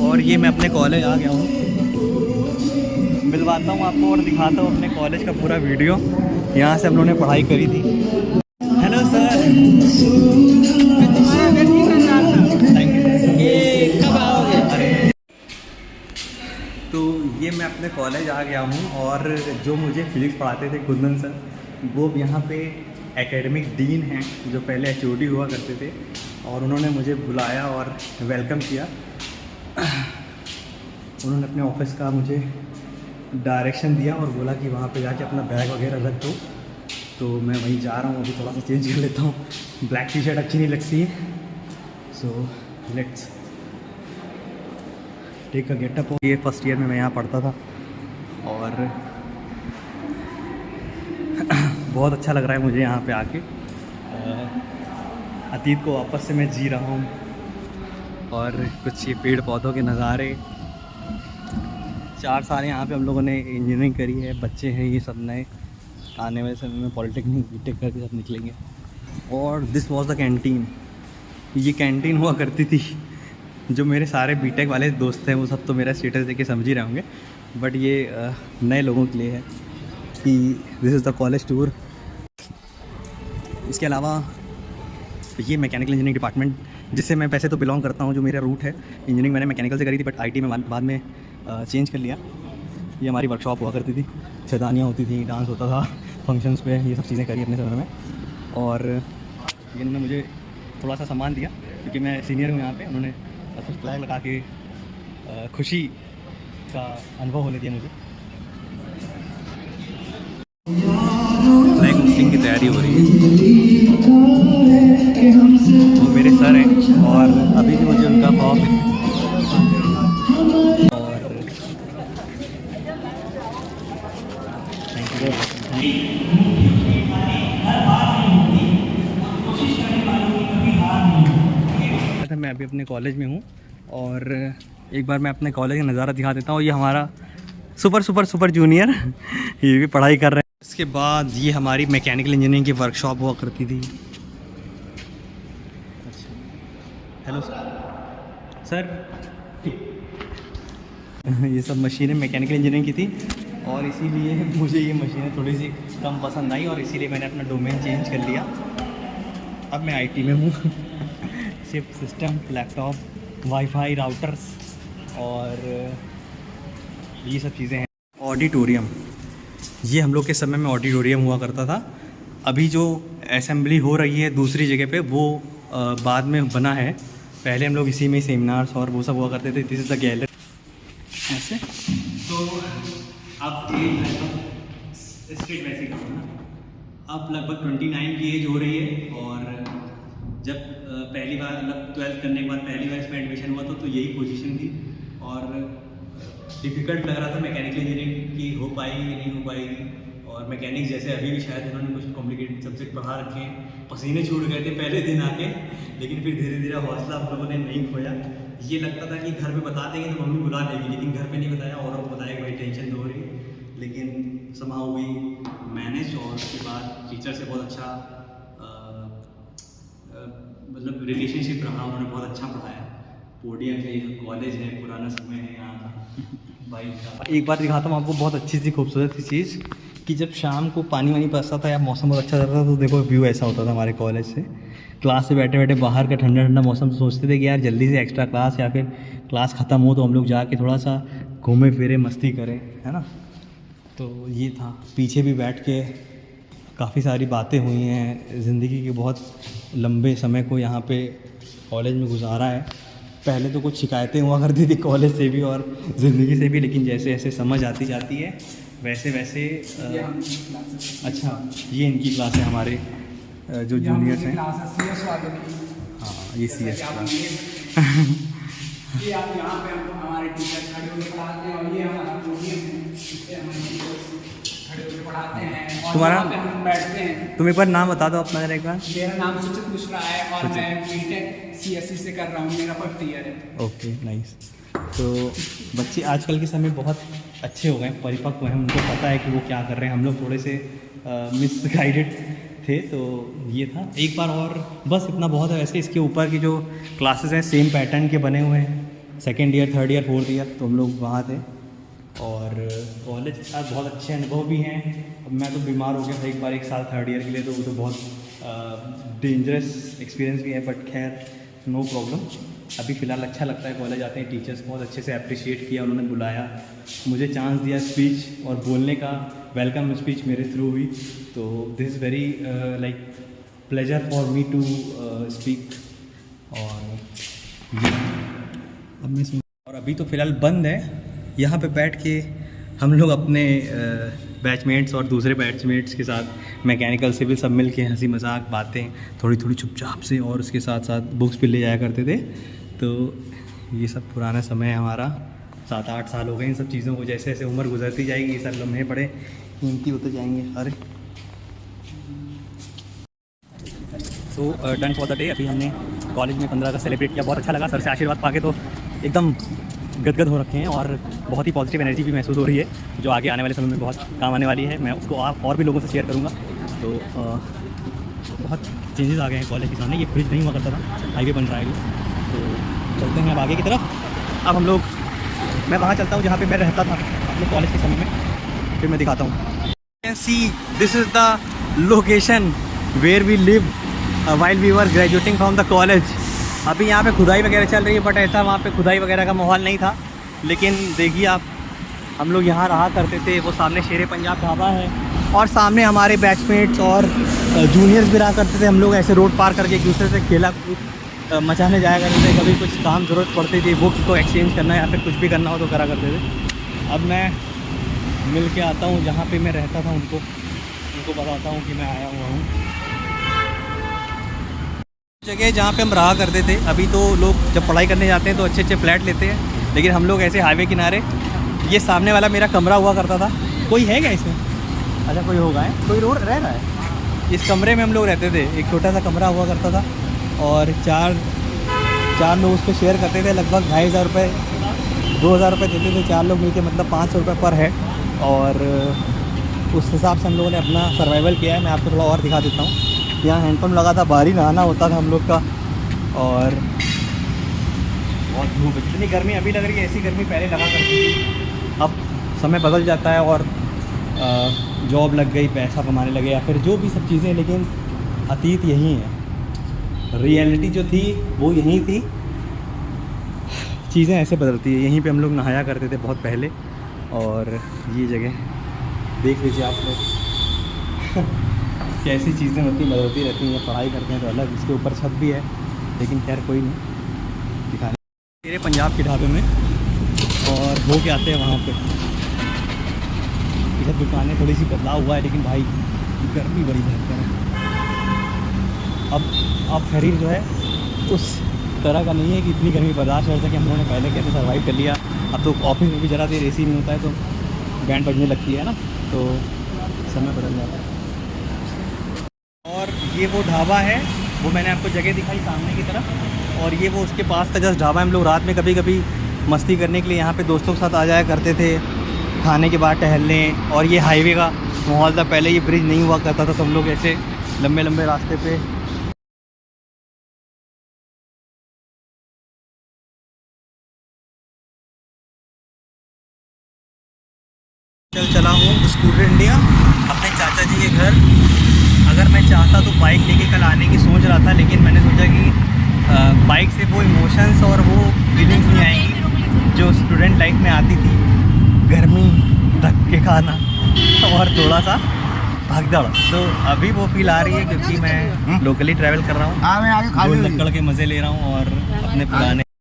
और ये मैं अपने कॉलेज आ गया हूँ, मिलवाता हूँ आपको और दिखाता हूँ अपने कॉलेज का पूरा वीडियो। यहाँ से हम लोगों ने पढ़ाई करी थी। Hello sir. Thank you. कब आओगे? अरे तो ये मैं अपने कॉलेज आ गया हूँ और जो मुझे फिजिक्स पढ़ाते थे कुंदन सर, वो यहाँ पे एकेडमिक डीन हैं जो पहले एचओडी हुआ करते थे, और उन्होंने मुझे बुलाया और वेलकम किया। उन्होंने अपने ऑफिस का मुझे डायरेक्शन दिया और बोला कि वहाँ पे जाके अपना बैग वगैरह रख दो। तो मैं वहीं जा रहा हूँ, अभी थोड़ा सा चेंज कर लेता हूँ, ब्लैक टी शर्ट अच्छी नहीं लगती है। So let's take a getup. ये फर्स्ट ईयर में मैं यहाँ पढ़ता था और बहुत अच्छा लग रहा है मुझे यहाँ पे आके। अतीत को वापस से मैं जी रहा हूँ और कुछ ये पेड़ पौधों के नज़ारे। 4 साल यहाँ पे हम लोगों ने इंजीनियरिंग करी है, बच्चे हैं ये सब नए, आने वाले समय में पॉलिटेक्निक बीटेक करके सब निकलेंगे। और दिस वाज द कैंटीन, ये कैंटीन हुआ करती थी। जो मेरे सारे बीटेक वाले दोस्त हैं वो सब तो मेरा स्टेटस देख के समझ ही रहे होंगे, बट ये नए लोगों के लिए है कि this is the college tour. इसके अलावा ये मैकेनिकल इंजीनियरिंग डिपार्टमेंट जिससे मैं वैसे तो बिलोंग करता हूँ, जो मेरा रूट है इंजीनियरिंग मैंने मैकेनिकल से करी थी, बट आईटी में बाद में चेंज कर लिया। ये हमारी वर्कशॉप हुआ करती थी, छेदानियाँ होती थी, डांस होता था फंक्शंस पे, ये सब चीज़ें करी अपने समय में। और इन्होंने मुझे थोड़ा सा सामान दिया क्योंकि मैं सीनियर हूँ यहाँ पे। उन्होंने कुछ फ्लैग लगा के खुशी का अनुभव होने दिया मुझे। फ्लैग होस्टिंग की तैयारी हो रही है, वो मेरे सर हैं और अभी भी मुझे उनका खौफ है। मैं अभी अपने कॉलेज में हूँ और एक बार मैं अपने कॉलेज का नज़ारा दिखा देता हूँ। ये हमारा सुपर सुपर सुपर जूनियर ये भी पढ़ाई कर रहे हैं। इसके बाद ये हमारी मैकेनिकल इंजीनियरिंग की वर्कशॉप हुआ करती थी। अच्छा, हेलो सर। ये सब मशीनें मैकेनिकल इंजीनियरिंग की थी और इसीलिए मुझे ये मशीनें थोड़ी सी कम पसंद आई और इसीलिए मैंने अपना डोमेन चेंज कर लिया। अब मैं आईटी में हूँ। Shift system, laptop, wifi, routers और ये सब चीज़ें हैं। ऑडिटोरियम, ये हम लोग के समय में ऑडिटोरियम हुआ करता था। अभी जो असेंबली हो रही है दूसरी जगह पे वो बाद में बना है। पहले हम लोग इसी में सेमिनार्स और वो सब हुआ करते थे। दिस इज़ द गैलरी ऐसे। तो अब स्ट्रेट वैसे ही ना, अब लगभग 29 की एज हो रही है और जब पहली बार मतलब 12th करने के बाद पहली बार इसमें एडमिशन हुआ तो यही पोजीशन थी और डिफ़िकल्ट लग रहा था मैकेनिकल इंजीनियरिंग की हो पाएगी कि नहीं हो पाएगी। और मैकेनिक्स जैसे अभी भी शायद इन्होंने कुछ कॉम्प्लिकेटेड सब्जेक्ट पढ़ा रखे हैं। पसीने छूट गए थे पहले दिन आके, लेकिन फिर धीरे धीरे हौसला हम लोगों ने नहीं खोया। ये लगता था कि घर पे बता देंगे तो मम्मी बुला लेगी, लेकिन घर पे नहीं बताया और बताया कि भाई टेंशन तो हो रही है। लेकिन समहाउ वी मैनेज और उसके बाद टीचर से बहुत अच्छा मतलब रिलेशनशिप रहा। उन्होंने बहुत अच्छा पढ़ाया। पोडियम है, कॉलेज है, पुराना समय है यहाँ का भाई का। एक बार दिखाता हूँ आपको बहुत अच्छी सी खूबसूरत सी चीज़ कि जब शाम को पानी वानी बरसता था या मौसम बहुत अच्छा रहता था तो देखो व्यू ऐसा होता था हमारे कॉलेज से। क्लास से बैठे बैठे बाहर का ठंडा ठंडा मौसम, सोचते थे कि यार जल्दी से एक्स्ट्रा क्लास या फिर क्लास ख़त्म हो तो हम लोग जाके थोड़ा सा घूमे फिरे मस्ती करें, है ना। तो ये था, पीछे भी बैठ के काफ़ी सारी बातें हुई हैं। ज़िंदगी के बहुत लंबे समय को यहाँ पे कॉलेज में गुजारा है। पहले तो कुछ शिकायतें हुआ करती थी कॉलेज से भी और ज़िंदगी से भी, लेकिन जैसे जैसे समझ आती जाती है वैसे वैसे अच्छा, ये इनकी क्लास है हमारे जो जूनियर्स हैं। हाँ, ये CS क्लास। ये आप यहाँ पे हमको हमारे टीचर खड़े होकर पढ़ाते हैं और ये हमारा पोडियम है, इस पे हमारे टीचर्स खड़े होकर पढ़ाते हैं और तुम्हारा हम बैठते हैं। तुम एक बार नाम बता दो अपना एक बार। मेरा नाम सुचित मिश्रा है और मैं बीटेक CSE से कर रहा हूँ, मेरा फर्स्ट ईयर है। Okay, nice. तो बच्चे आजकल के समय बहुत अच्छे हो गए, परिपक्व हैं, उनको पता है कि वो क्या कर रहे हैं। हम लोग थोड़े से मिसगाइडेड थे तो ये था एक बार, और बस इतना बहुत है। वैसे इसके ऊपर की जो क्लासेस हैं सेम पैटर्न के बने हुए हैं, second year, third year, fourth year, तो हम लोग वहाँ थे। और कॉलेज के साथ बहुत अच्छे अनुभव भी हैं। अब मैं तो बीमार हो गया था एक बार, एक साल थर्ड ईयर के लिए, तो वो तो बहुत डेंजरस एक्सपीरियंस भी है, बट खैर नो प्रॉब्लम। अभी फ़िलहाल अच्छा लगता है, कॉलेज आते हैं, टीचर्स बहुत अच्छे से अप्रिशिएट किया, उन्होंने बुलाया, मुझे चांस दिया स्पीच और बोलने का, वेलकम स्पीच मेरे थ्रू हुई। तो this is very like pleasure for me to speak. और अब मैं सुन, और अभी तो फ़िलहाल बंद है। यहाँ पे बैठ के हम लोग अपने बैचमेट्स और दूसरे बैचमेट्स के साथ मैकेनिकल सिविल सब मिल के हंसी मजाक बातें थोड़ी थोड़ी चुपचाप से, और उसके साथ साथ बुक्स भी ले जाया करते थे। तो ये सब पुराना समय है हमारा, 7-8 साल हो गए इन सब चीज़ों को। जैसे जैसे उम्र गुजरती जाएगी ये सब लम्हे बड़े कीमती होते जाएंगे। अरे so done for the day. अभी हमने कॉलेज में 15 अगस्त सेलिब्रेट किया, बहुत अच्छा लगा। सर से आशीर्वाद पाके तो एकदम गदगद हो रखे हैं, और बहुत ही पॉजिटिव एनर्जी भी महसूस हो रही है, जो आगे आने वाले समय में बहुत काम आने वाली है। मैं उसको आप और भी लोगों से शेयर करूँगा। तो बहुत चेंजेस आ गए हैं कॉलेज के सामने। ये ब्रिज नहीं हुआ करता था, हाईवे बन रहा है। तो चलते हैं अब आगे की तरफ। अब हम लोग, मैं वहाँ चलता हूँ जहाँ पे मैं रहता था अपने कॉलेज के समय में, फिर मैं दिखाता हूँ। See this is the location where we live while we were graduating from the college. अभी यहाँ पे खुदाई वगैरह चल रही है, बट ऐसा वहाँ पे खुदाई वगैरह का माहौल नहीं था। लेकिन देखिए आप, हम लोग यहाँ रहा करते थे। वो सामने शेरे पंजाब ढाबा है, और सामने हमारे बैचमेट्स और जूनियर्स भी रहा करते थे। हम लोग ऐसे रोड पार करके एक दूसरे से खेला कूद मचाने जाया करते थे। कभी कुछ काम ज़रूरत पड़ती थी, बुक्स को एक्सचेंज करना या फिर कुछ भी करना हो तो करा करते थे। अब मैं मिल के आता हूँ जहाँ पे मैं रहता था, उनको बताता हूँ कि मैं आया हुआ हूँ। जगह जहाँ पे हम रहा करते थे, अभी तो लोग जब पढ़ाई करने जाते हैं तो अच्छे अच्छे फ्लैट लेते हैं, लेकिन हम लोग ऐसे हाईवे किनारे, ये सामने वाला मेरा कमरा हुआ करता था। कोई है क्या इसमें? अच्छा कोई होगा है, कोई रोड रह रहा है। इस कमरे में हम लोग रहते थे, एक छोटा सा कमरा हुआ करता था, और चार लोग उस पर शेयर करते थे। लगभग 2500 रुपये 2000 रुपये देते थे 4 लोग मिलके, मतलब 500 रुपये पर हेड। और उस हिसाब से हम लोगों ने अपना सर्वाइवल किया है। मैं आपको थोड़ा और दिखा देता हूँ। यहाँ हैंडपम्प लगा था, बाहर ही नहाना होता था हम लोग का। और बहुत धूप, इतनी गर्मी अभी लग रही है, ऐसी गर्मी पहले लगा करती थी। अब समय बदल जाता है, और जॉब लग गई, पैसा कमाने लगे, या फिर जो भी सब चीज़ें, लेकिन अतीत यही है। रियलिटी जो थी वो यहीं थी, चीज़ें ऐसे बदलती है। यहीं पे हम लोग नहाया करते थे बहुत पहले। और ये जगह देख लीजिए आप लोग कैसी चीज़ें होती बदलती रहती हैं। पढ़ाई करते हैं तो अलग, इसके ऊपर छत भी है, लेकिन खैर कोई नहीं, दिखाने मेरे पंजाब के ढाबे में। और हो के आते हैं वहाँ पे। इधर दुकानें थोड़ी सी बदलाव हुआ है, लेकिन भाई गर्मी बड़ी भयंकर है। अब शरीर जो है उस तरह का नहीं है कि इतनी गर्मी बर्दाश्त कर सके। हम लोगों ने पहले कैसे सर्वाइव कर लिया। अब तो ऑफिस में भी ज़रा देर एसी नहीं होता है तो बैंड बजने लगती है ना, तो समय बदल जाता है। और ये वो ढाबा है, वो मैंने आपको जगह दिखाई सामने की तरफ, और ये वो उसके पास का जस्ट ढाबा है। हम लोग रात में कभी कभी मस्ती करने के लिए यहाँ पे दोस्तों के साथ आ जाया करते थे, खाने के बाद टहलने। और ये हाईवे का माहौल था, पहले ये ब्रिज नहीं हुआ करता था, तो हम लोग ऐसे लंबे लंबे रास्ते पे चला हूँ स्कूटर इंडिया अपने चाचा जी के घर। अगर मैं चाहता तो बाइक लेके कल आने की सोच रहा था, लेकिन मैंने सोचा कि बाइक से वो इमोशंस और वो फीलिंग्स नहीं आएंगी जो स्टूडेंट लाइफ में आती थी। गर्मी, धक्के खाना और थोड़ा सा भागदौड़, तो अभी वो फील आ रही है, क्योंकि मैं लोकली ट्रैवल कर रहा हूँ, गोल लक्कड़ के मज़े ले रहा हूँ और अपने पुराने